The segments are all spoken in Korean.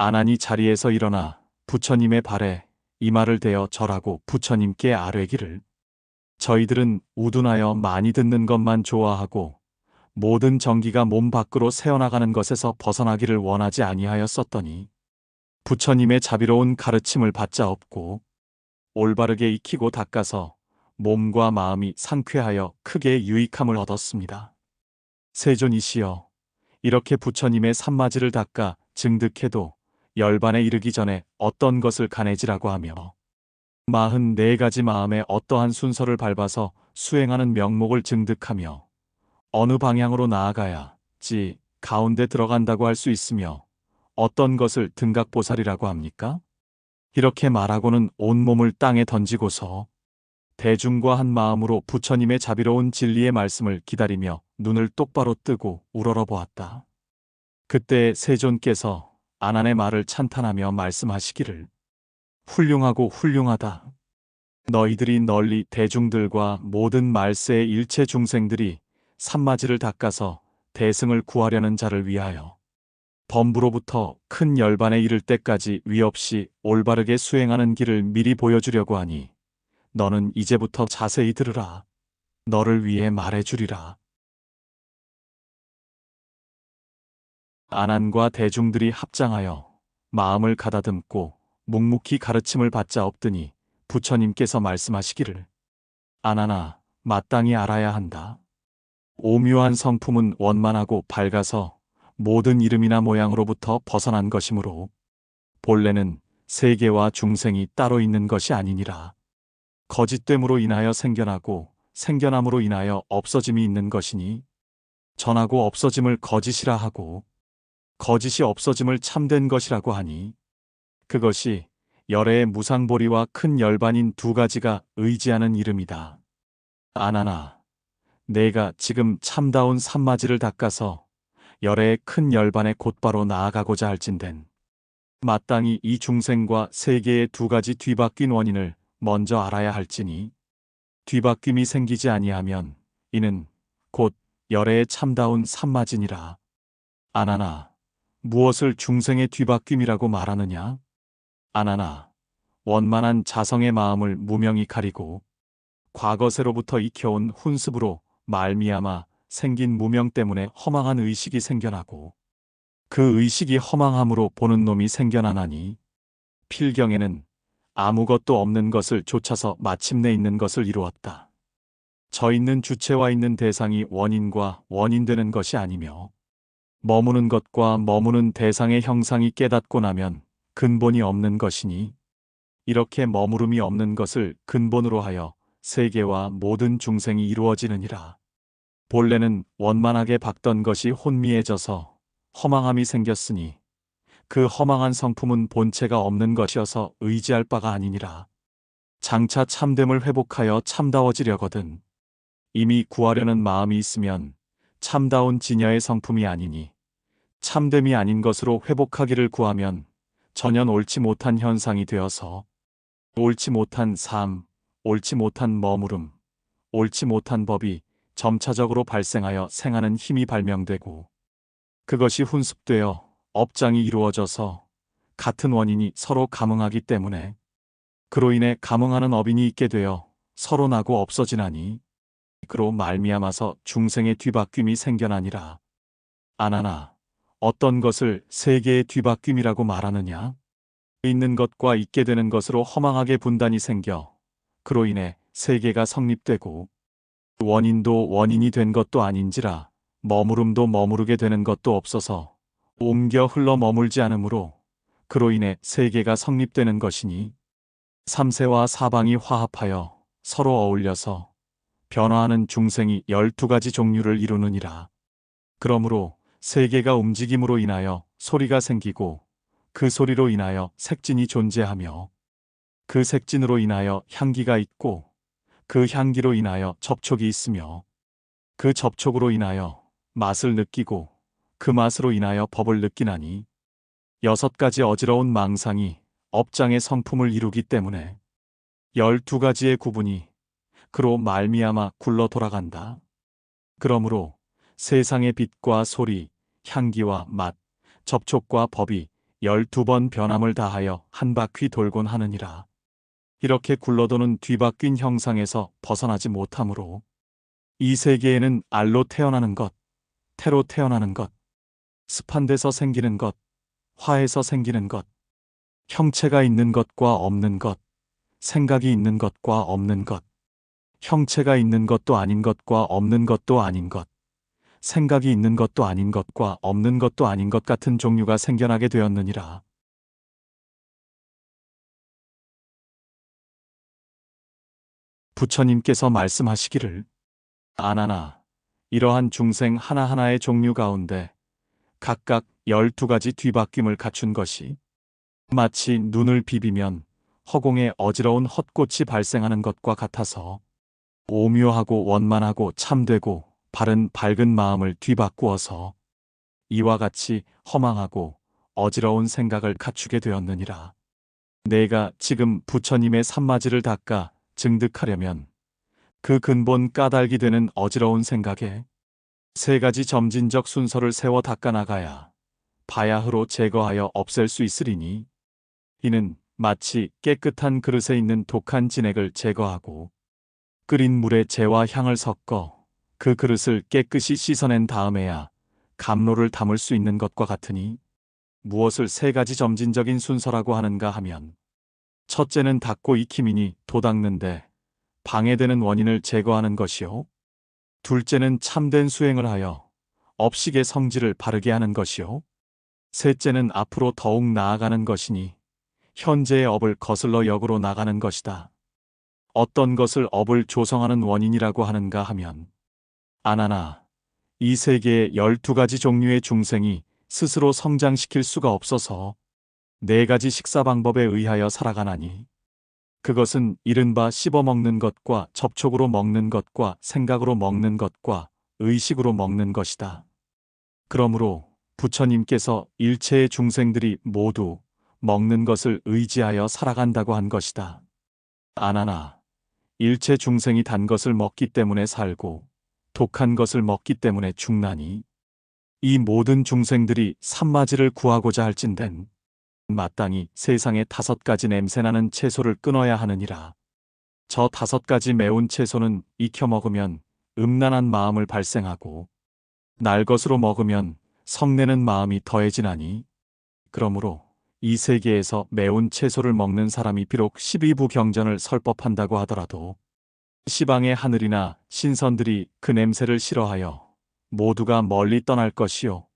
아난이 자리에서 일어나 부처님의 발에 이마를 대어 절하고 부처님께 아뢰기를 저희들은 우둔하여 많이 듣는 것만 좋아하고 모든 정기가 몸 밖으로 새어나가는 것에서 벗어나기를 원하지 아니하였었더니 부처님의 자비로운 가르침을 받자없고 올바르게 익히고 닦아서 몸과 마음이 상쾌하여 크게 유익함을 얻었습니다. 세존이시여, 이렇게 부처님의 산마지를 닦아 증득해도 열반에 이르기 전에 어떤 것을 가내지라고 하며 44가지 마음의 어떠한 순서를 밟아서 수행하는 명목을 증득하며 어느 방향으로 나아가야지 가운데 들어간다고 할 수 있으며 어떤 것을 등각보살이라고 합니까? 이렇게 말하고는 온몸을 땅에 던지고서 대중과 한 마음으로 부처님의 자비로운 진리의 말씀을 기다리며 눈을 똑바로 뜨고 우러러보았다. 그때 세존께서 아난의 말을 찬탄하며 말씀하시기를 훌륭하고 훌륭하다. 너희들이 널리 대중들과 모든 말세의 일체 중생들이 산마지를 닦아서 대승을 구하려는 자를 위하여 범부로부터 큰 열반에 이를 때까지 위 없이 올바르게 수행하는 길을 미리 보여주려고 하니 너는 이제부터 자세히 들으라. 너를 위해 말해주리라. 아난과 대중들이 합장하여 마음을 가다듬고 묵묵히 가르침을 받자 없더니 부처님께서 말씀하시기를 아난아, 마땅히 알아야 한다. 오묘한 성품은 원만하고 밝아서 모든 이름이나 모양으로부터 벗어난 것이므로 본래는 세계와 중생이 따로 있는 것이 아니니라. 거짓됨으로 인하여 생겨나고 생겨남으로 인하여 없어짐이 있는 것이니 전하고 없어짐을 거짓이라 하고 거짓이 없어짐을 참된 것이라고 하니 그것이 열애의 무상보리와 큰 열반인 두 가지가 의지하는 이름이다. 아나나, 내가 지금 참다운 산마지를 닦아서 열애의 큰 열반에 곧바로 나아가고자 할진된 마땅히 이 중생과 세계의 두 가지 뒤바뀐 원인을 먼저 알아야 할지니 뒤바뀜이 생기지 아니하면 이는 곧 열애의 참다운 산마지니라. 아나나, 무엇을 중생의 뒤바뀜이라고 말하느냐? 아나나, 원만한 자성의 마음을 무명히 가리고 과거세로부터 익혀온 훈습으로 말미암아 생긴 무명 때문에 허망한 의식이 생겨나고 그 의식이 허망함으로 보는 놈이 생겨나나니 필경에는 아무것도 없는 것을 좇아서 마침내 있는 것을 이루었다. 저 있는 주체와 있는 대상이 원인과 원인되는 것이 아니며 머무는 것과 머무는 대상의 형상이 깨닫고 나면 근본이 없는 것이니 이렇게 머무름이 없는 것을 근본으로 하여 세계와 모든 중생이 이루어지느니라. 본래는 원만하게 박던 것이 혼미해져서 허망함이 생겼으니 그 허망한 성품은 본체가 없는 것이어서 의지할 바가 아니니라. 장차 참됨을 회복하여 참다워지려거든 이미 구하려는 마음이 있으면 참다운 진여의 성품이 아니니 참됨이 아닌 것으로 회복하기를 구하면 전혀 옳지 못한 현상이 되어서 옳지 못한 삶, 옳지 못한 머무름, 옳지 못한 법이 점차적으로 발생하여 생하는 힘이 발명되고 그것이 훈습되어 업장이 이루어져서 같은 원인이 서로 감응하기 때문에 그로 인해 감응하는 업인이 있게 되어 서로 나고 없어지나니 그로 말미암아서 중생의 뒤바뀜이 생겨나니라. 아나나, 어떤 것을 세계의 뒤바뀜이라고 말하느냐? 있는 것과 있게 되는 것으로 허망하게 분단이 생겨 그로 인해 세계가 성립되고 원인도 원인이 된 것도 아닌지라 머무름도 머무르게 되는 것도 없어서 옮겨 흘러 머물지 않으므로 그로 인해 세계가 성립되는 것이니 삼세와 사방이 화합하여 서로 어울려서 변화하는 중생이 12가지 종류를 이루느니라. 그러므로 세계가 움직임으로 인하여 소리가 생기고 그 소리로 인하여 색진이 존재하며 그 색진으로 인하여 향기가 있고 그 향기로 인하여 접촉이 있으며 그 접촉으로 인하여 맛을 느끼고 그 맛으로 인하여 법을 느끼나니 6가지 어지러운 망상이 업장의 성품을 이루기 때문에 12가지의 구분이 그로 말미암아 굴러 돌아간다. 그러므로 세상의 빛과 소리, 향기와 맛, 접촉과 법이 12번 변함을 다하여 한 바퀴 돌곤 하느니라. 이렇게 굴러도는 뒤바뀐 형상에서 벗어나지 못하므로 이 세계에는 알로 태어나는 것, 태로 태어나는 것, 습한 데서 생기는 것, 화에서 생기는 것, 형체가 있는 것과 없는 것, 생각이 있는 것과 없는 것, 형체가 있는 것도 아닌 것과 없는 것도 아닌 것, 생각이 있는 것도 아닌 것과 없는 것도 아닌 것 같은 종류가 생겨나게 되었느니라. 부처님께서 말씀하시기를 아나나 이러한 중생 하나하나의 종류 가운데 각각 12가지 뒤바뀜을 갖춘 것이 마치 눈을 비비면 허공에 어지러운 헛꽃이 발생하는 것과 같아서 오묘하고 원만하고 참되고 바른 밝은 마음을 뒤바꾸어서 이와 같이 허망하고 어지러운 생각을 갖추게 되었느니라. 내가 지금 부처님의 산마지를 닦아 증득하려면 그 근본 까닭이 되는 어지러운 생각에 3가지 점진적 순서를 세워 닦아나가야 바야흐로 제거하여 없앨 수 있으리니 이는 마치 깨끗한 그릇에 있는 독한 진액을 제거하고 끓인 물에 재와 향을 섞어 그 그릇을 깨끗이 씻어낸 다음에야 감로를 담을 수 있는 것과 같으니 무엇을 3가지 점진적인 순서라고 하는가 하면 첫째는 닦고 익힘이니 도닦는데 방해되는 원인을 제거하는 것이요. 둘째는 참된 수행을 하여 업식의 성질을 바르게 하는 것이요. 셋째는 앞으로 더욱 나아가는 것이니 현재의 업을 거슬러 역으로 나가는 것이다. 어떤 것을 업을 조성하는 원인이라고 하는가 하면 아나나 이 세계의 12가지 종류의 중생이 스스로 성장시킬 수가 없어서 4가지 식사 방법에 의하여 살아가나니 그것은 이른바 씹어먹는 것과 접촉으로 먹는 것과 생각으로 먹는 것과 의식으로 먹는 것이다. 그러므로 부처님께서 일체의 중생들이 모두 먹는 것을 의지하여 살아간다고 한 것이다. 아나나 일체 중생이 단 것을 먹기 때문에 살고 독한 것을 먹기 때문에 죽나니 이 모든 중생들이 산마지를 구하고자 할진된 마땅히 세상에 5가지 냄새나는 채소를 끊어야 하느니라. 저 5가지 매운 채소는 익혀 먹으면 음란한 마음을 발생하고 날 것으로 먹으면 성내는 마음이 더해지나니 그러므로 이 세계에서 매운 채소를 먹는 사람이 비록 12부 경전을 설법한다고 하더라도 시방의 하늘이나 신선들이 그 냄새를 싫어하여 모두가 멀리 떠날 것이요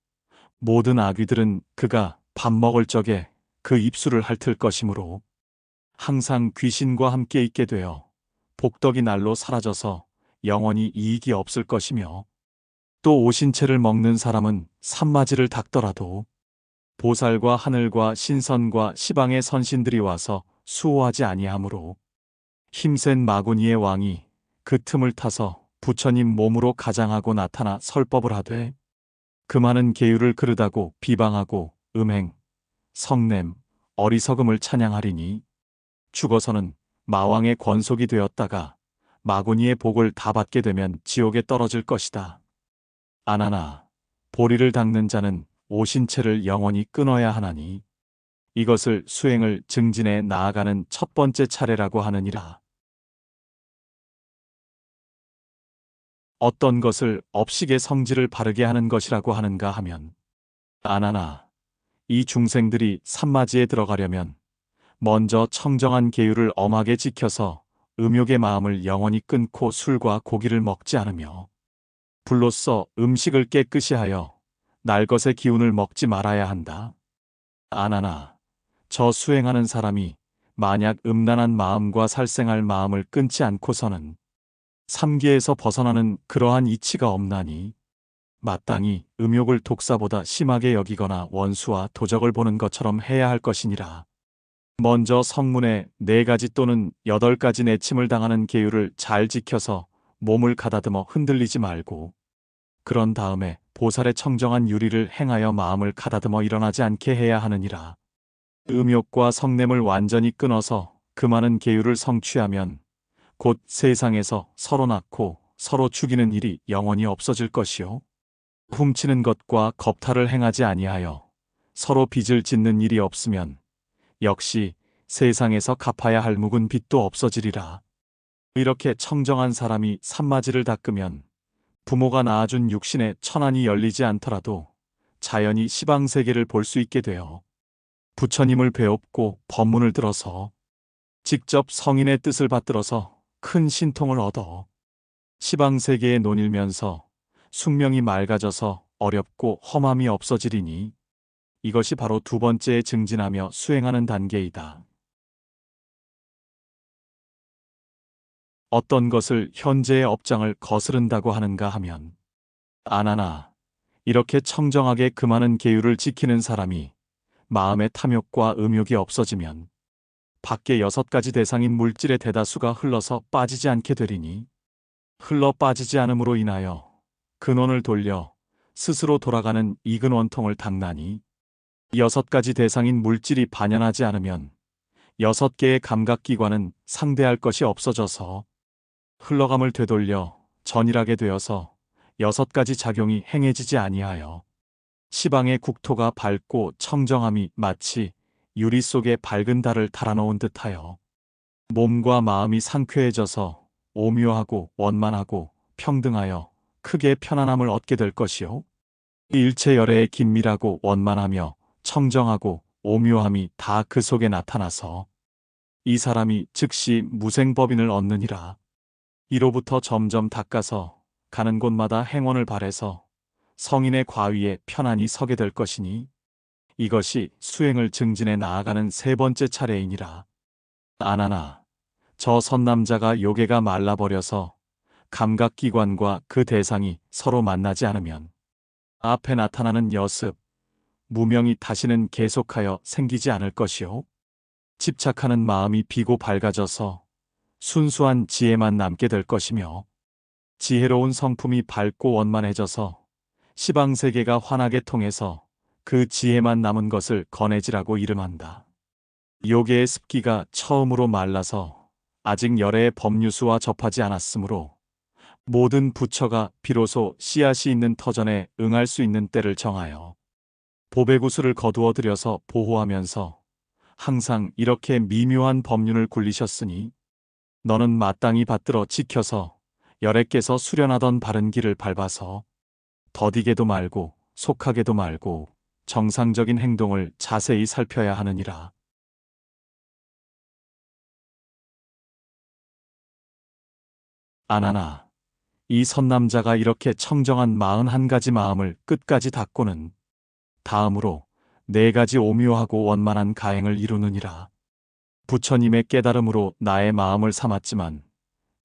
모든 아귀들은 그가 밥 먹을 적에 그 입술을 핥을 것이므로 항상 귀신과 함께 있게 되어 복덕이 날로 사라져서 영원히 이익이 없을 것이며 또 오신채를 먹는 사람은 산마지를 닦더라도 보살과 하늘과 신선과 시방의 선신들이 와서 수호하지 아니하므로 힘센 마구니의 왕이 그 틈을 타서 부처님 몸으로 가장하고 나타나 설법을 하되 그 많은 계율을 그르다고 비방하고 음행, 성냄, 어리석음을 찬양하리니 죽어서는 마왕의 권속이 되었다가 마구니의 복을 다 받게 되면 지옥에 떨어질 것이다. 아나나 보리를 닦는 자는 오신채를 영원히 끊어야 하나니 이것을 수행을 증진해 나아가는 첫 번째 차례라고 하느니라. 어떤 것을 업식의 성질을 바르게 하는 것이라고 하는가 하면 아나나 이 중생들이 산마지에 들어가려면 먼저 청정한 계율을 엄하게 지켜서 음욕의 마음을 영원히 끊고 술과 고기를 먹지 않으며 불로써 음식을 깨끗이 하여 날 것의 기운을 먹지 말아야 한다. 아나나 저 수행하는 사람이 만약 음란한 마음과 살생할 마음을 끊지 않고서는 삼계에서 벗어나는 그러한 이치가 없나니 마땅히 음욕을 독사보다 심하게 여기거나 원수와 도적을 보는 것처럼 해야 할 것이니라. 먼저 성문에 4가지 또는 8가지 내침을 당하는 계율을 잘 지켜서 몸을 가다듬어 흔들리지 말고 그런 다음에 보살의 청정한 유리를 행하여 마음을 가다듬어 일어나지 않게 해야 하느니라. 음욕과 성냄을 완전히 끊어서 그 많은 계율을 성취하면 곧 세상에서 서로 낳고 서로 죽이는 일이 영원히 없어질 것이요 훔치는 것과 겁탈을 행하지 아니하여 서로 빚을 짓는 일이 없으면 역시 세상에서 갚아야 할 묵은 빚도 없어지리라. 이렇게 청정한 사람이 산마지를 닦으면 부모가 낳아준 육신의 천안이 열리지 않더라도 자연히 시방세계를 볼 수 있게 되어 부처님을 배웁고 법문을 들어서 직접 성인의 뜻을 받들어서 큰 신통을 얻어 시방세계에 논일면서 숙명이 맑아져서 어렵고 험함이 없어지리니 이것이 바로 두 번째에 증진하며 수행하는 단계이다. 어떤 것을 현재의 업장을 거스른다고 하는가 하면 아나나 이렇게 청정하게 그 많은 계율을 지키는 사람이 마음의 탐욕과 음욕이 없어지면 밖에 6가지 대상인 물질의 대다수가 흘러서 빠지지 않게 되리니 흘러 빠지지 않음으로 인하여 근원을 돌려 스스로 돌아가는 이근 원통을 닦나니 6가지 대상인 물질이 반연하지 않으면 6개의 감각기관은 상대할 것이 없어져서 흘러감을 되돌려 전일하게 되어서 6가지 작용이 행해지지 아니하여 시방의 국토가 밝고 청정함이 마치 유리 속에 밝은 달을 달아놓은 듯하여 몸과 마음이 상쾌해져서 오묘하고 원만하고 평등하여 크게 편안함을 얻게 될 것이요. 일체 열애의 긴밀하고 원만하며 청정하고 오묘함이 다 그 속에 나타나서 이 사람이 즉시 무생법인을 얻느니라. 이로부터 점점 닦아서 가는 곳마다 행원을 발해서 성인의 과위에 편안히 서게 될 것이니 이것이 수행을 증진해 나아가는 세 번째 차례이니라. 아나나 저 선남자가 요괴가 말라버려서 감각기관과 그 대상이 서로 만나지 않으면 앞에 나타나는 여습, 무명이 다시는 계속하여 생기지 않을 것이요. 집착하는 마음이 비고 밝아져서 순수한 지혜만 남게 될 것이며 지혜로운 성품이 밝고 원만해져서 시방세계가 환하게 통해서 그 지혜만 남은 것을 건해지라고 이름한다. 요괴의 습기가 처음으로 말라서 아직 열애의 법유수와 접하지 않았으므로 모든 부처가 비로소 씨앗이 있는 터전에 응할 수 있는 때를 정하여 보배구슬을 거두어 들여서 보호하면서 항상 이렇게 미묘한 법륜을 굴리셨으니 너는 마땅히 받들어 지켜서 열애께서 수련하던 바른 길을 밟아서 더디게도 말고 속하게도 말고 정상적인 행동을 자세히 살펴야 하느니라. 아나나 이 선남자가 이렇게 청정한 41가지 마음을 끝까지 닦고는 다음으로 4가지 오묘하고 원만한 가행을 이루느니라. 부처님의 깨달음으로 나의 마음을 삼았지만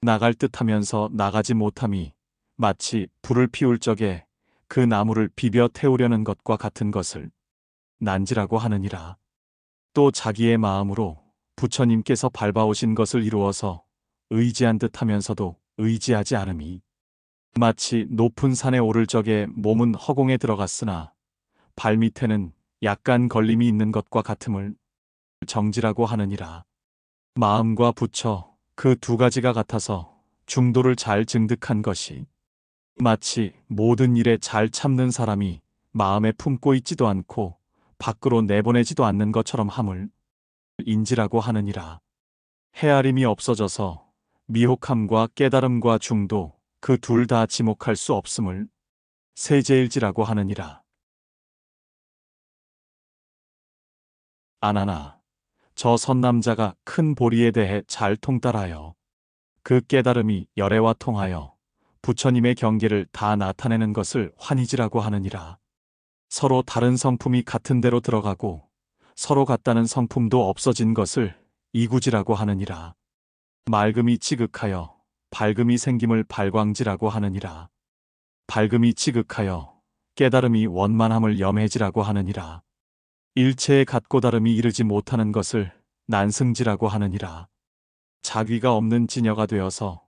나갈 듯하면서 나가지 못함이 마치 불을 피울 적에 그 나무를 비벼 태우려는 것과 같은 것을 난지라고 하느니라. 또 자기의 마음으로 부처님께서 밟아오신 것을 이루어서 의지한 듯하면서도 의지하지 않음이 마치 높은 산에 오를 적에 몸은 허공에 들어갔으나 발밑에는 약간 걸림이 있는 것과 같음을 정지라고 하느니라. 마음과 부처 그 2가지가 같아서 중도를 잘 증득한 것이 마치 모든 일에 잘 참는 사람이 마음에 품고 있지도 않고 밖으로 내보내지도 않는 것처럼 함을 인지라고 하느니라. 헤아림이 없어져서 미혹함과 깨달음과 중도 그 둘 다 지목할 수 없음을 세제일지라고 하느니라. 아나나 저 선남자가 큰 보리에 대해 잘 통달하여 그 깨달음이 열애와 통하여 부처님의 경계를 다 나타내는 것을 환희지라고 하느니라. 서로 다른 성품이 같은 데로 들어가고 서로 같다는 성품도 없어진 것을 이구지라고 하느니라. 맑음이 지극하여 밝음이 생김을 발광지라고 하느니라. 밝음이 지극하여 깨달음이 원만함을 염해지라고 하느니라. 일체의 같고 다름이 이르지 못하는 것을 난승지라고 하느니라. 자귀가 없는 지녀가 되어서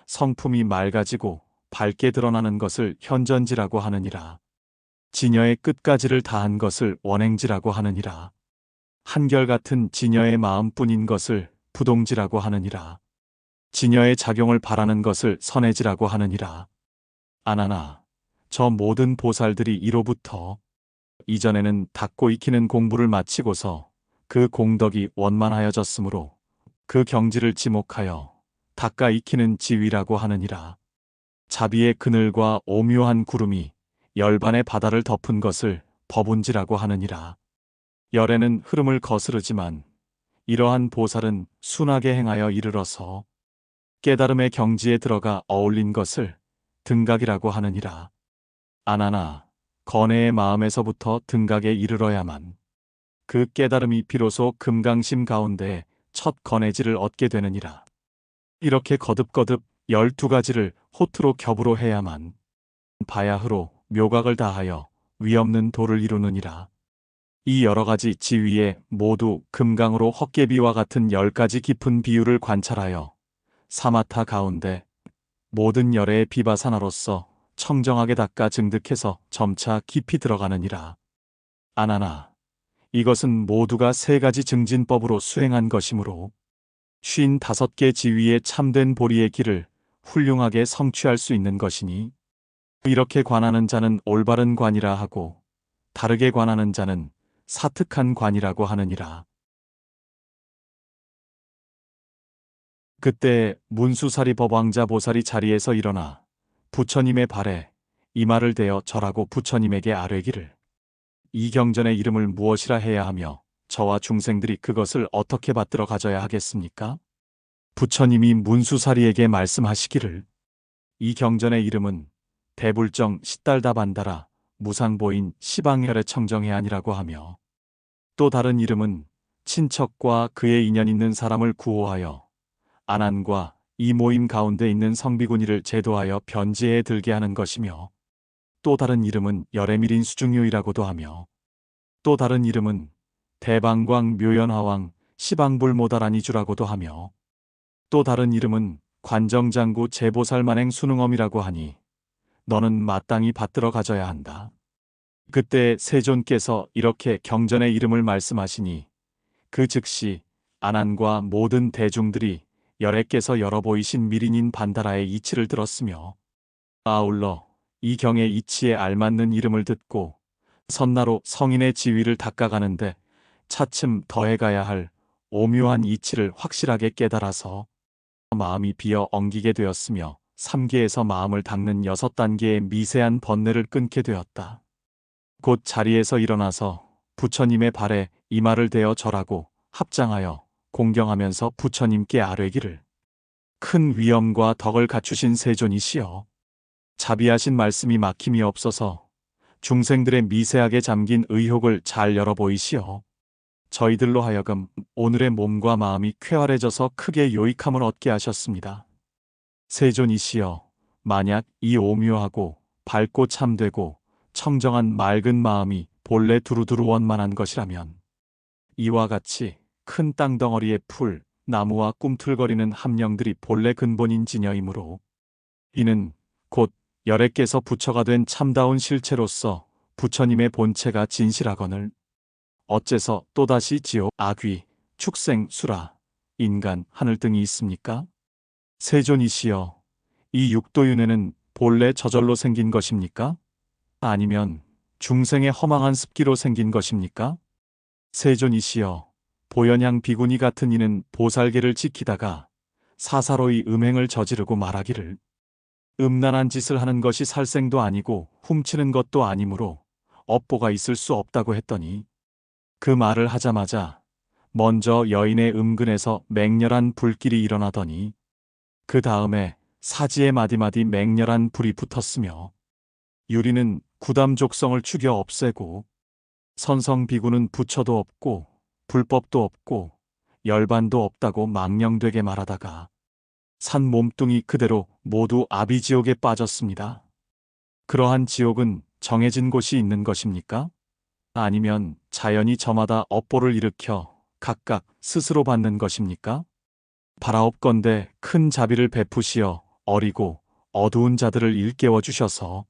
성품이 맑아지고 밝게 드러나는 것을 현전지라고 하느니라. 지녀의 끝까지를 다한 것을 원행지라고 하느니라. 한결같은 지녀의 마음뿐인 것을 부동지라고 하느니라. 지녀의 작용을 바라는 것을 선해지라고 하느니라. 아나나 저 모든 보살들이 이로부터 이전에는 닦고 익히는 공부를 마치고서 그 공덕이 원만하여졌으므로 그 경지를 지목하여 닦아 익히는 지위라고 하느니라. 자비의 그늘과 오묘한 구름이 열반의 바다를 덮은 것을 법운지라고 하느니라. 열에는 흐름을 거스르지만 이러한 보살은 순하게 행하여 이르러서 깨달음의 경지에 들어가 어울린 것을 등각이라고 하느니라. 아나나 건해의 마음에서부터 등각에 이르러야만 그 깨달음이 비로소 금강심 가운데 첫 건해지를 얻게 되느니라. 이렇게 거듭거듭 12가지를 호투로 겹으로 해야만 바야흐로 묘각을 다하여 위없는 도를 이루느니라. 이 여러 가지 지위에 모두 금강으로 헛개비와 같은 10가지 깊은 비유를 관찰하여 사마타 가운데 모든 열의 비바사나로서 청정하게 닦아 증득해서 점차 깊이 들어가느니라. 아나나 이것은 모두가 3가지 증진법으로 수행한 것이므로 55개 지위의 참된 보리의 길을 훌륭하게 성취할 수 있는 것이니 이렇게 관하는 자는 올바른 관이라 하고 다르게 관하는 자는 사특한 관이라고 하느니라. 그때 문수사리 법왕자 보살이 자리에서 일어나 부처님의 발에 이마를 대어 절하고 부처님에게 아뢰기를 이 경전의 이름을 무엇이라 해야 하며 저와 중생들이 그것을 어떻게 받들어 가져야 하겠습니까? 부처님이 문수사리에게 말씀하시기를 이 경전의 이름은 대불정 시달다반다라 무상보인 시방혈의 청정해안이라고 하며 또 다른 이름은 친척과 그의 인연 있는 사람을 구호하여 안안과 이 모임 가운데 있는 성비구니를 제도하여 변지에 들게 하는 것이며 또 다른 이름은 열애밀인 수중요이라고도 하며 또 다른 이름은 대방광 묘연화왕 시방불모다라니주라고도 하며 또 다른 이름은 관정장구 제보살만행 수능엄이라고 하니 너는 마땅히 받들어 가져야 한다. 그때 세존께서 이렇게 경전의 이름을 말씀하시니 그 즉시 안안과 모든 대중들이 열애께서 열어 보이신 미린인 반다라의 이치를 들었으며 아울러 이 경의 이치에 알맞는 이름을 듣고 선나로 성인의 지위를 닦아가는데 차츰 더해가야 할 오묘한 이치를 확실하게 깨달아서 마음이 비어 엉기게 되었으며 3계에서 마음을 닦는 6단계의 미세한 번뇌를 끊게 되었다. 곧 자리에서 일어나서 부처님의 발에 이마를 대어 절하고 합장하여 공경하면서 부처님께 아뢰기를 큰 위엄과 덕을 갖추신 세존이시여 자비하신 말씀이 막힘이 없어서 중생들의 미세하게 잠긴 의혹을 잘 열어 보이시어 저희들로 하여금 오늘의 몸과 마음이 쾌활해져서 크게 요익함을 얻게 하셨습니다. 세존이시여 만약 이 오묘하고 밝고 참되고 청정한 맑은 마음이 본래 두루두루 원만한 것이라면 이와 같이 큰 땅덩어리의 풀, 나무와 꿈틀거리는 함령들이 본래 근본인 진여이므로 이는 곧 열애께서 부처가 된 참다운 실체로서 부처님의 본체가 진실하거늘 어째서 또다시 지옥, 아귀, 축생, 수라, 인간, 하늘 등이 있습니까? 세존이시여 이 육도윤회는 본래 저절로 생긴 것입니까? 아니면 중생의 허망한 습기로 생긴 것입니까? 세존이시여 보현양 비구니 같은 이는 보살계를 지키다가 사사로이 음행을 저지르고 말하기를 음란한 짓을 하는 것이 살생도 아니고 훔치는 것도 아니므로 업보가 있을 수 없다고 했더니 그 말을 하자마자 먼저 여인의 음근에서 맹렬한 불길이 일어나더니 그 다음에 사지의 마디마디 맹렬한 불이 붙었으며 유리는 구담족성을 죽여 없애고 선성비구는 부처도 없고 불법도 없고 열반도 없다고 망령되게 말하다가 산 몸뚱이 그대로 모두 아비지옥에 빠졌습니다. 그러한 지옥은 정해진 곳이 있는 것입니까? 아니면 자연이 저마다 업보를 일으켜 각각 스스로 받는 것입니까? 바라옵건대 큰 자비를 베푸시어 어리고 어두운 자들을 일깨워 주셔서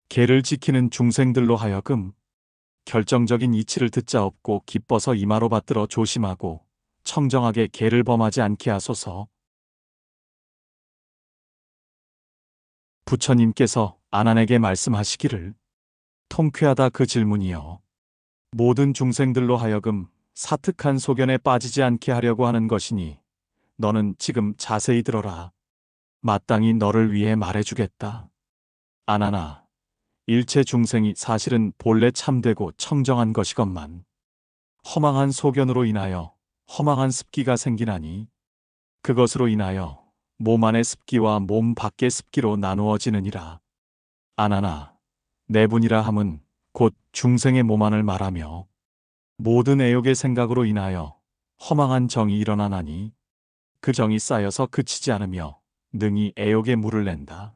계를 지키는 중생들로 하여금 결정적인 이치를 듣자없고 기뻐서 이마로 받들어 조심하고 청정하게 계를 범하지 않게 하소서. 부처님께서 안안에게 말씀하시기를 통쾌하다 그 질문이여 모든 중생들로 하여금 사특한 소견에 빠지지 않게 하려고 하는 것이니 너는 지금 자세히 들어라. 마땅히 너를 위해 말해주겠다. 아나나, 일체 중생이 사실은 본래 참되고 청정한 것이건만 허망한 소견으로 인하여 허망한 습기가 생기나니 그것으로 인하여 몸 안의 습기와 몸 밖의 습기로 나누어지느니라. 아나나, 내분이라 함은 곧 중생의 몸 안을 말하며 모든 애욕의 생각으로 인하여 허망한 정이 일어나나니 그 정이 쌓여서 그치지 않으며 능히 애욕의 물을 낸다.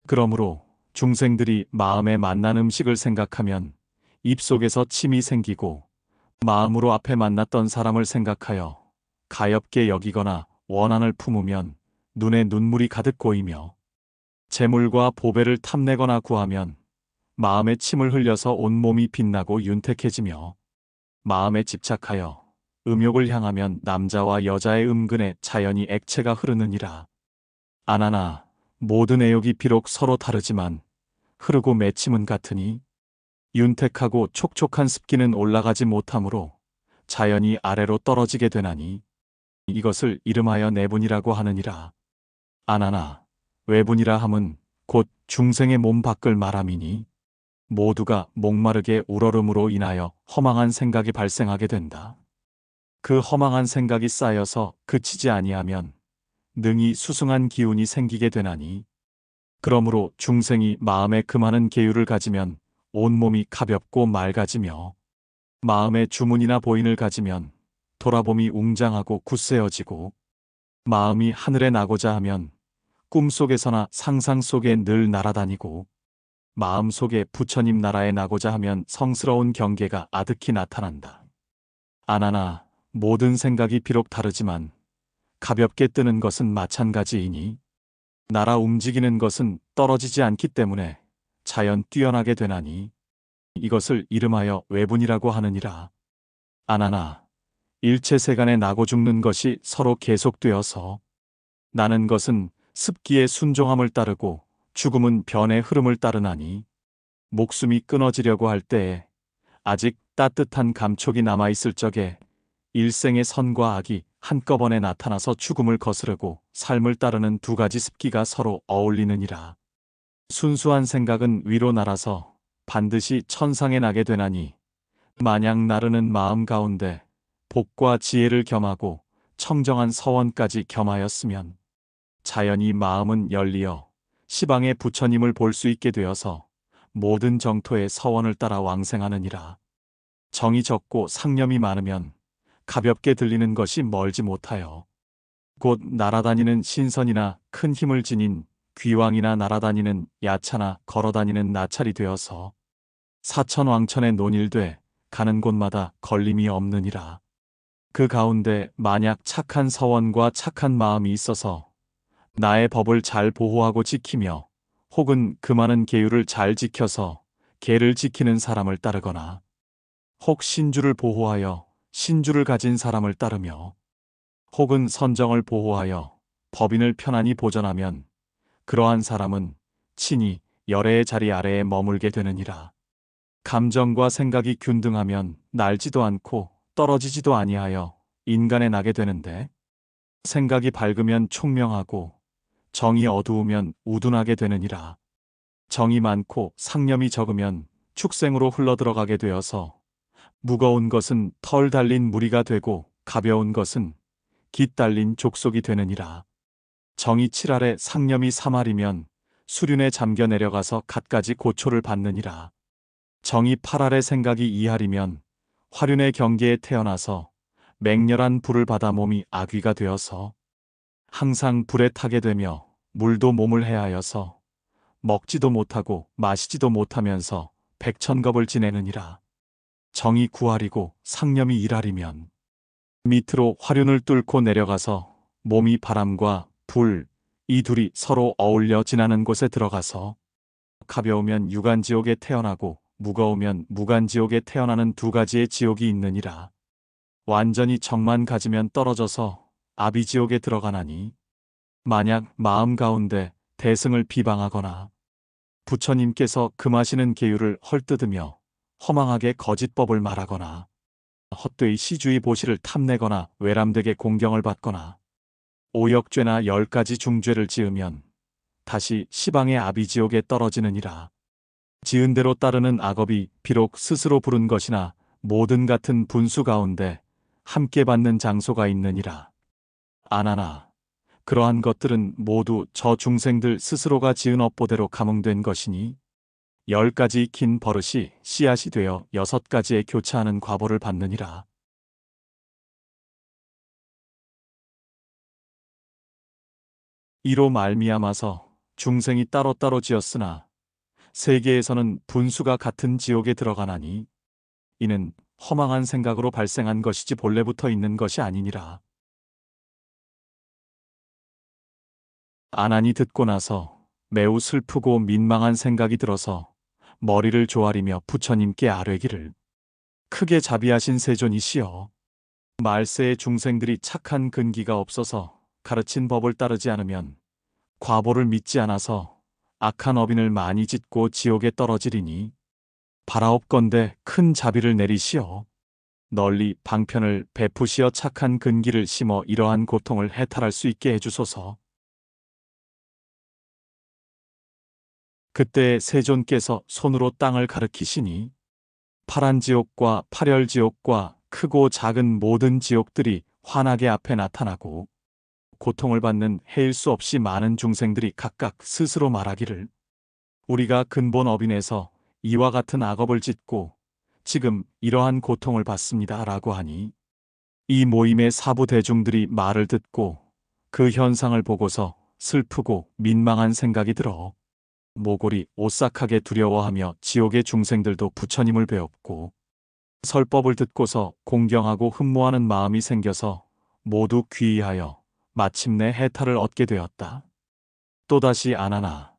그러므로 중생들이 마음에 맛난 음식을 생각하면 입속에서 침이 생기고 마음으로 앞에 만났던 사람을 생각하여 가엾게 여기거나 원한을 품으면 눈에 눈물이 가득 고이며 재물과 보배를 탐내거나 구하면 마음에 침을 흘려서 온몸이 빛나고 윤택해지며 마음에 집착하여 음욕을 향하면 남자와 여자의 음근에 자연히 액체가 흐르느니라. 아나나, 모든 애욕이 비록 서로 다르지만 흐르고 맺힘은 같으니 윤택하고 촉촉한 습기는 올라가지 못하므로 자연히 아래로 떨어지게 되나니 이것을 이름하여 내분이라고 하느니라. 아나나, 외분이라 함은 곧 중생의 몸 밖을 말함이니 모두가 목마르게 우러름으로 인하여 허망한 생각이 발생하게 된다. 그 허망한 생각이 쌓여서 그치지 아니하면 능히 수승한 기운이 생기게 되나니 그러므로 중생이 마음에 그 많은 계율을 가지면 온몸이 가볍고 맑아지며 마음에 주문이나 보인을 가지면 돌아봄이 웅장하고 굳세어지고 마음이 하늘에 나고자 하면 꿈속에서나 상상 속에 늘 날아다니고 마음속에 부처님 나라에 나고자 하면 성스러운 경계가 아득히 나타난다. 아나나, 모든 생각이 비록 다르지만 가볍게 뜨는 것은 마찬가지이니 날아 움직이는 것은 떨어지지 않기 때문에 자연 뛰어나게 되나니 이것을 이름하여 외분이라고 하느니라. 아나나, 일체 세간에 나고 죽는 것이 서로 계속되어서 나는 것은 습기의 순종함을 따르고 죽음은 변의 흐름을 따르나니 목숨이 끊어지려고 할 때에 아직 따뜻한 감촉이 남아있을 적에 일생의 선과 악이 한꺼번에 나타나서 죽음을 거스르고 삶을 따르는 두 가지 습기가 서로 어울리느니라. 순수한 생각은 위로 날아서 반드시 천상에 나게 되나니 마냥 나르는 마음 가운데 복과 지혜를 겸하고 청정한 서원까지 겸하였으면 자연히 마음은 열리어 시방의 부처님을 볼 수 있게 되어서 모든 정토의 서원을 따라 왕생하느니라. 정이 적고 상념이 많으면 가볍게 들리는 것이 멀지 못하여 곧 날아다니는 신선이나 큰 힘을 지닌 귀왕이나 날아다니는 야차나 걸어다니는 나찰이 되어서 사천왕천에 논일돼 가는 곳마다 걸림이 없느니라. 그 가운데 만약 착한 서원과 착한 마음이 있어서 나의 법을 잘 보호하고 지키며 혹은 그 많은 계율을 잘 지켜서 계를 지키는 사람을 따르거나 혹 신주를 보호하여 신주를 가진 사람을 따르며 혹은 선정을 보호하여 법인을 편안히 보전하면 그러한 사람은 친히 열애의 자리 아래에 머물게 되느니라. 감정과 생각이 균등하면 날지도 않고 떨어지지도 아니하여 인간에 나게 되는데 생각이 밝으면 총명하고 정이 어두우면 우둔하게 되느니라. 정이 많고 상념이 적으면 축생으로 흘러들어가게 되어서 무거운 것은 털 달린 무리가 되고 가벼운 것은 깃 달린 족속이 되느니라. 정이 7알에 상념이 3알이면 수륜에 잠겨 내려가서 갖가지 고초를 받느니라. 정이 8알의 생각이 2알이면 화륜의 경계에 태어나서 맹렬한 불을 받아 몸이 아귀가 되어서 항상 불에 타게 되며 물도 몸을 해하여서 먹지도 못하고 마시지도 못하면서 백천겁을 지내느니라. 정이 9알이고 상념이 1알이면 밑으로 화륜을 뚫고 내려가서 몸이 바람과 불, 이 둘이 서로 어울려 지나는 곳에 들어가서 가벼우면 유간지옥에 태어나고 무거우면 무간지옥에 태어나는 두 가지의 지옥이 있느니라. 완전히 정만 가지면 떨어져서 아비지옥에 들어가나니 만약 마음 가운데 대승을 비방하거나 부처님께서 금하시는 계율을 헐뜯으며 허망하게 거짓법을 말하거나 헛되이 시주의 보시를 탐내거나 외람되게 공경을 받거나 오역죄나 10가지 중죄를 지으면 다시 시방의 아비지옥에 떨어지느니라. 지은 대로 따르는 악업이 비록 스스로 부른 것이나 모든 같은 분수 가운데 함께 받는 장소가 있느니라. 아나나 그러한 것들은 모두 저 중생들 스스로가 지은 업보대로 감응된 것이니 10가지 익힌 버릇이 씨앗이 되어 6가지에 교차하는 과보를 받느니라. 이로 말미암아서 중생이 따로따로 지었으나 세계에서는 분수가 같은 지옥에 들어가나니 이는 허망한 생각으로 발생한 것이지 본래부터 있는 것이 아니니라. 아난이 듣고 나서 매우 슬프고 민망한 생각이 들어서 머리를 조아리며 부처님께 아뢰기를 크게 자비하신 세존이시여, 말세의 중생들이 착한 근기가 없어서 가르친 법을 따르지 않으면 과보를 믿지 않아서 악한 업인을 많이 짓고 지옥에 떨어지리니 바라옵건대 큰 자비를 내리시어 널리 방편을 베푸시어 착한 근기를 심어 이러한 고통을 해탈할 수 있게 해주소서. 그때 세존께서 손으로 땅을 가리키시니 파란 지옥과 파렬 지옥과 크고 작은 모든 지옥들이 환하게 앞에 나타나고 고통을 받는 헤일 수 없이 많은 중생들이 각각 스스로 말하기를 우리가 근본 업인에서 이와 같은 악업을 짓고 지금 이러한 고통을 받습니다 라고 하니 이 모임의 사부 대중들이 말을 듣고 그 현상을 보고서 슬프고 민망한 생각이 들어 모골이 오싹하게 두려워하며 지옥의 중생들도 부처님을 배웠고 설법을 듣고서 공경하고 흠모하는 마음이 생겨서 모두 귀의하여 마침내 해탈을 얻게 되었다. 또다시 아나나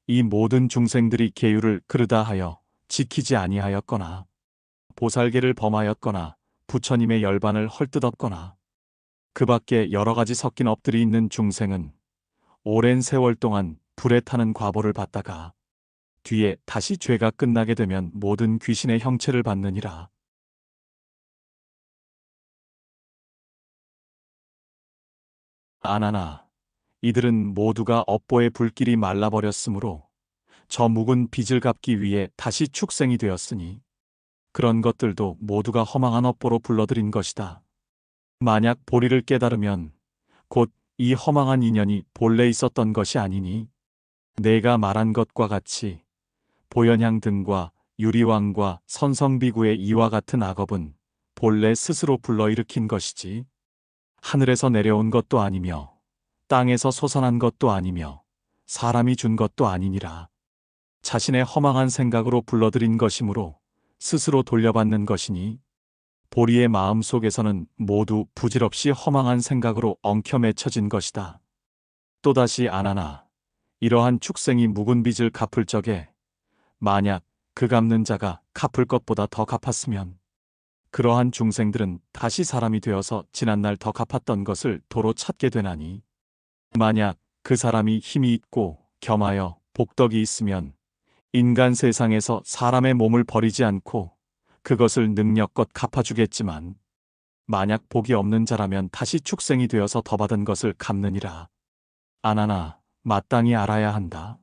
이 모든 중생들이 계율을 그르다 하여 지키지 아니하였거나 보살계를 범하였거나 부처님의 열반을 헐뜯었거나 그 밖에 여러 가지 섞인 업들이 있는 중생은 오랜 세월 동안 불에 타는 과보를 받다가 뒤에 다시 죄가 끝나게 되면 모든 귀신의 형체를 받느니라. 아나나 이들은 모두가 업보의 불길이 말라버렸으므로 저 묵은 빚을 갚기 위해 다시 축생이 되었으니 그런 것들도 모두가 허망한 업보로 불러들인 것이다. 만약 보리를 깨달으면 곧 이 허망한 인연이 본래 있었던 것이 아니니 내가 말한 것과 같이 보현향 등과 유리왕과 선성비구의 이와 같은 악업은 본래 스스로 불러일으킨 것이지 하늘에서 내려온 것도 아니며 땅에서 솟아난 것도 아니며 사람이 준 것도 아니니라. 자신의 허망한 생각으로 불러들인 것이므로 스스로 돌려받는 것이니 보리의 마음 속에서는 모두 부질없이 허망한 생각으로 엉켜 맺혀진 것이다. 또다시 아나나 이러한 축생이 묵은 빚을 갚을 적에 만약 그 갚는 자가 갚을 것보다 더 갚았으면 그러한 중생들은 다시 사람이 되어서 지난날 더 갚았던 것을 도로 찾게 되나니 만약 그 사람이 힘이 있고 겸하여 복덕이 있으면 인간 세상에서 사람의 몸을 버리지 않고 그것을 능력껏 갚아주겠지만 만약 복이 없는 자라면 다시 축생이 되어서 더 받은 것을 갚느니라. 아나나 마땅히 알아야 한다.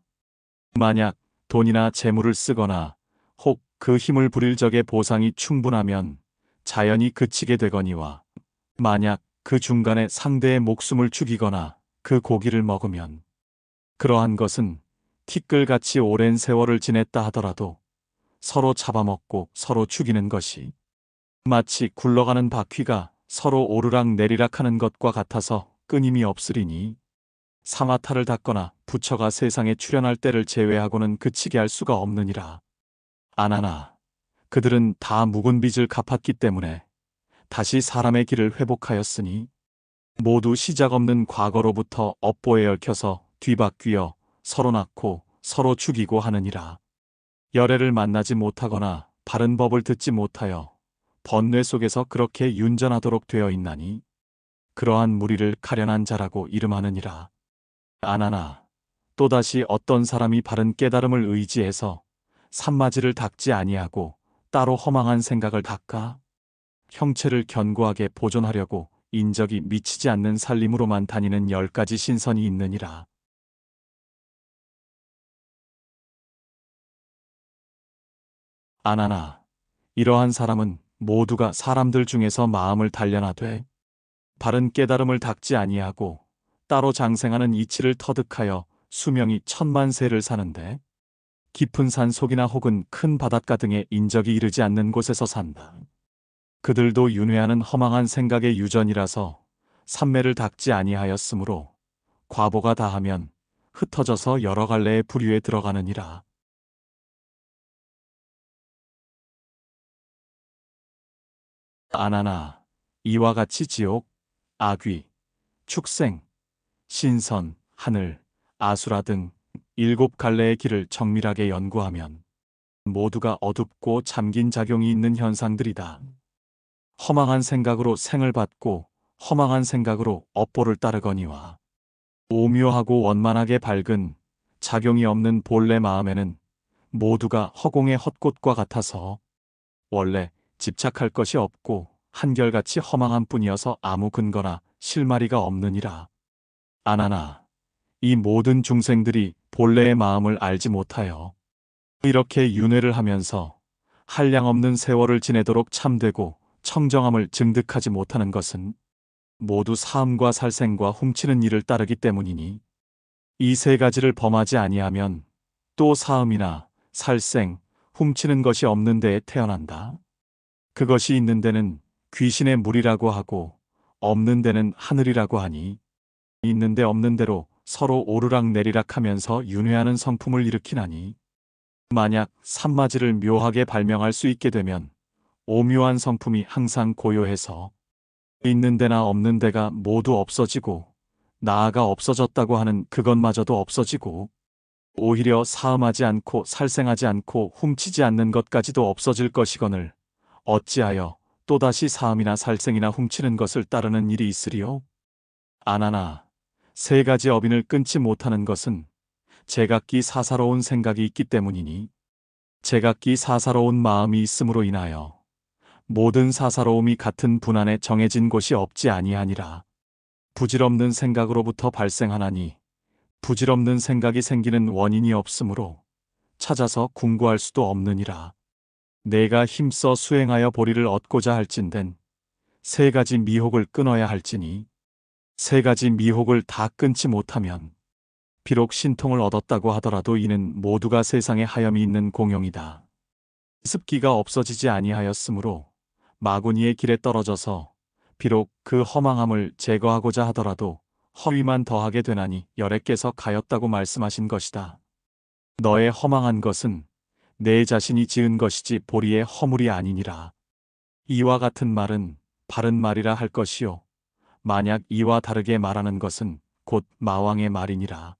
만약 돈이나 재물을 쓰거나 혹 그 힘을 부릴 적에 보상이 충분하면 자연히 그치게 되거니와 만약 그 중간에 상대의 목숨을 죽이거나 그 고기를 먹으면 그러한 것은 티끌같이 오랜 세월을 지냈다 하더라도 서로 잡아먹고 서로 죽이는 것이 마치 굴러가는 바퀴가 서로 오르락 내리락 하는 것과 같아서 끊임이 없으리니 사마타를 닦거나 부처가 세상에 출현할 때를 제외하고는 그치게 할 수가 없느니라. 아나나 그들은 다 묵은 빚을 갚았기 때문에 다시 사람의 길을 회복하였으니 모두 시작 없는 과거로부터 업보에 얽혀서 뒤바뀌어 서로 낳고 서로 죽이고 하느니라. 열애를 만나지 못하거나 바른 법을 듣지 못하여 번뇌 속에서 그렇게 윤전하도록 되어 있나니 그러한 무리를 가련한 자라고 이름하느니라. 아나나 또다시 어떤 사람이 바른 깨달음을 의지해서 산마지를 닦지 아니하고 따로 허망한 생각을 닦아 형체를 견고하게 보존하려고 인적이 미치지 않는 살림으로만 다니는 10가지 신선이 있느니라. 아나나, 이러한 사람은 모두가 사람들 중에서 마음을 단련하되 바른 깨달음을 닦지 아니하고 따로 장생하는 이치를 터득하여 수명이 1000만세를 사는데 깊은 산 속이나 혹은 큰 바닷가 등의 인적이 이르지 않는 곳에서 산다. 그들도 윤회하는 허망한 생각의 유전이라서 삼매를 닦지 아니하였으므로 과보가 다하면 흩어져서 여러 갈래의 부류에 들어가느니라. 아나나, 이와 같이 지옥, 아귀, 축생, 신선, 하늘, 아수라 등 7갈래의 길을 정밀하게 연구하면 모두가 어둡고 잠긴 작용이 있는 현상들이다. 허망한 생각으로 생을 받고 허망한 생각으로 업보를 따르거니와 오묘하고 원만하게 밝은 작용이 없는 본래 마음에는 모두가 허공의 헛꽃과 같아서 원래 집착할 것이 없고 한결같이 허망한 뿐이어서 아무 근거나 실마리가 없느니라. 아나나, 이 모든 중생들이 본래의 마음을 알지 못하여 이렇게 윤회를 하면서 한량없는 세월을 지내도록 참되고 청정함을 증득하지 못하는 것은 모두 사음과 살생과 훔치는 일을 따르기 때문이니 이 세 가지를 범하지 아니하면 또 사음이나 살생, 훔치는 것이 없는 데에 태어난다. 그것이 있는 데는 귀신의 물이라고 하고 없는 데는 하늘이라고 하니 있는데 없는 대로 서로 오르락 내리락 하면서 윤회하는 성품을 일으키나니 만약 산마지를 묘하게 발명할 수 있게 되면 오묘한 성품이 항상 고요해서 있는 데나 없는 데가 모두 없어지고 나아가 없어졌다고 하는 그것마저도 없어지고 오히려 사음하지 않고 살생하지 않고 훔치지 않는 것까지도 없어질 것이거늘 어찌하여 또다시 사음이나 살생이나 훔치는 것을 따르는 일이 있으리요? 아나나, 세 가지 업인을 끊지 못하는 것은 제각기 사사로운 생각이 있기 때문이니 제각기 사사로운 마음이 있음으로 인하여 모든 사사로움이 같은 분안에 정해진 곳이 없지 아니하니라. 부질없는 생각으로부터 발생하나니 부질없는 생각이 생기는 원인이 없으므로 찾아서 궁구할 수도 없느니라. 내가 힘써 수행하여 보리를 얻고자 할진된 세 가지 미혹을 끊어야 할지니 세 가지 미혹을 다 끊지 못하면 비록 신통을 얻었다고 하더라도 이는 모두가 세상에 하염이 있는 공용이다. 습기가 없어지지 아니하였으므로 마구니의 길에 떨어져서 비록 그 허망함을 제거하고자 하더라도 허위만 더하게 되나니 열애께서 가였다고 말씀하신 것이다. 너의 허망한 것은 내 자신이 지은 것이지 보리의 허물이 아니니라. 이와 같은 말은 바른 말이라 할 것이요 만약 이와 다르게 말하는 것은 곧 마왕의 말이니라.